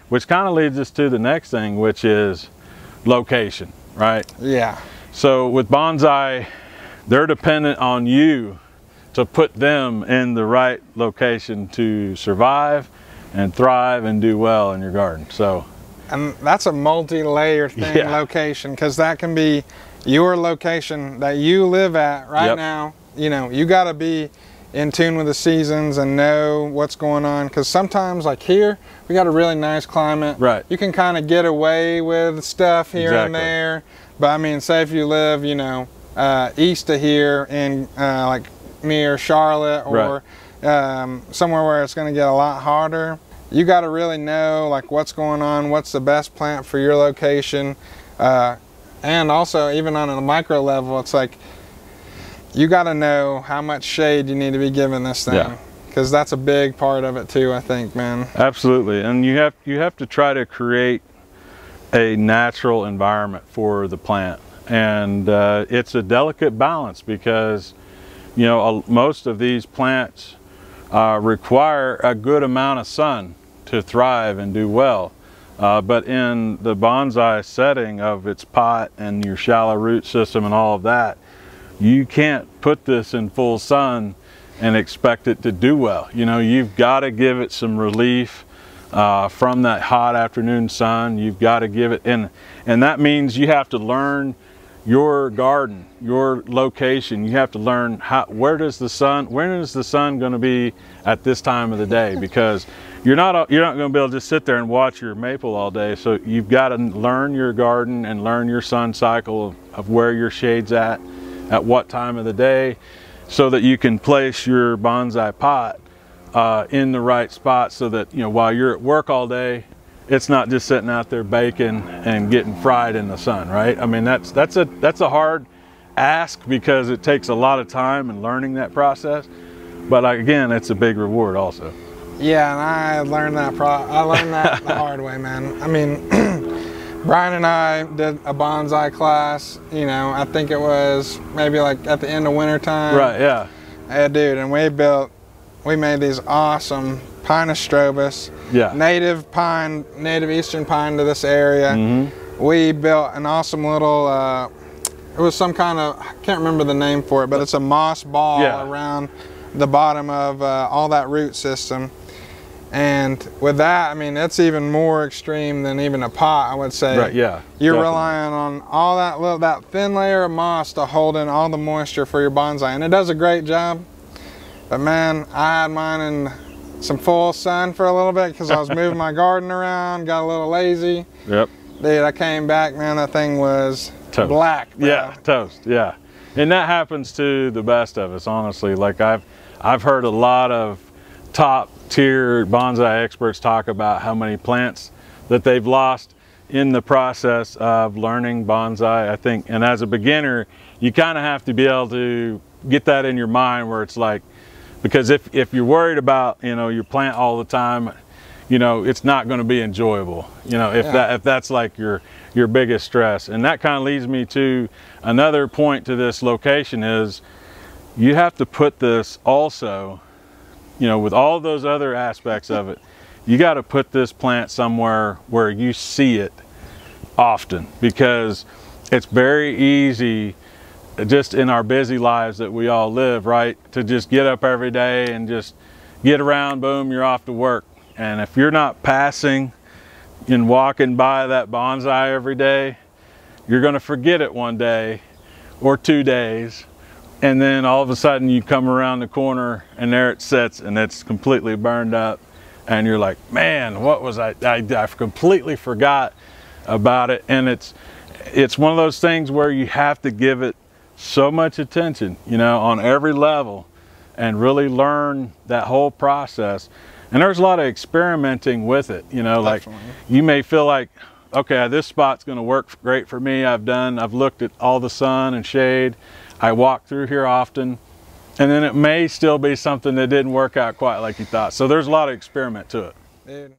Which kind of leads us to the next thing, which is location, right? Yeah. So with bonsai, they're dependent on you to put them in the right location to survive and thrive and do well in your garden. So, and that's a multi-layered thing, yeah. location, because that can be your location that you live at right now. You know, you got to be in tune with the seasons and know what's going on, because sometimes, like here, we got a really nice climate. Right. You can kind of get away with stuff here and there. But I mean, say if you live, you know, east of here in like near Charlotte or somewhere where it's going to get a lot hotter, you got to really know like what's going on, what's the best plant for your location. And also, even on a micro level, it's like you got to know how much shade you need to be giving this thing, because that's a big part of it too, I think, man. Absolutely. And you have to try to create a natural environment for the plant, and it's a delicate balance, because you know most of these plants require a good amount of sun to thrive and do well. But in the bonsai setting of its pot and your shallow root system and all of that, you can't put this in full sun and expect it to do well. You know, you've got to give it some relief from that hot afternoon sun. You've got to give it, and that means you have to learn your garden, your location. You have to learn when is the sun going to be at this time of the day, because you're not going to be able to just sit there and watch your maple all day. So you've got to learn your garden and learn your sun cycle of where your shade's at what time of the day, so that you can place your bonsai pot in the right spot, so that, you know, while you're at work all day, it's not just sitting out there baking and getting fried in the sun, right? I mean, that's a hard ask, because it takes a lot of time and learning that process. But again, it's a big reward also. Yeah, and I learned that the hard way, man. I mean, Brian and I did a bonsai class, you know, I think it was maybe like at the end of winter time. Right, yeah. Yeah, dude, and we made these awesome Pinus strobus, native pine, native eastern pine to this area. We built an awesome little, it was some kind of, I can't remember the name for it, but it's a moss ball around the bottom of all that root system. And with that, I mean, that's even more extreme than even a pot, I would say. Right, yeah. You're relying on all that thin layer of moss to hold in all the moisture for your bonsai, and it does a great job. But man, I had mine in some full sun for a little bit because I was moving my garden around, got a little lazy. Yep. Dude, I came back, man, that thing was toast. Black, bro. Yeah, toast, yeah. And that happens to the best of us, honestly. Like I've heard a lot of top tier bonsai experts talk about how many plants that they've lost in the process of learning bonsai, I think. And as a beginner, you kind of have to be able to get that in your mind, where it's like, because if you're worried about, you know, your plant all the time, you know, it's not going to be enjoyable, you know, if that's like your biggest stress. And that kind of leads me to another point to this location, is you have to put this also, you know, with all those other aspects of it, you got to put this plant somewhere where you see it often, because it's very easy just in our busy lives that we all live, right, to just get up every day and just get around, boom, you're off to work. And if you're not passing and walking by that bonsai every day, you're going to forget it one day or 2 days, and then all of a sudden you come around the corner and there it sits and it's completely burned up, and you're like, man, what was I completely forgot about it. And it's one of those things where you have to give it so much attention, you know, on every level, and really learn that whole process. And there's a lot of experimenting with it, you know. Definitely. Like you may feel like, okay, this spot's going to work great for me. I've looked at all the sun and shade. I walk through here often, and then it may still be something that didn't work out quite like you thought. So there's a lot of experiment to it. Dude.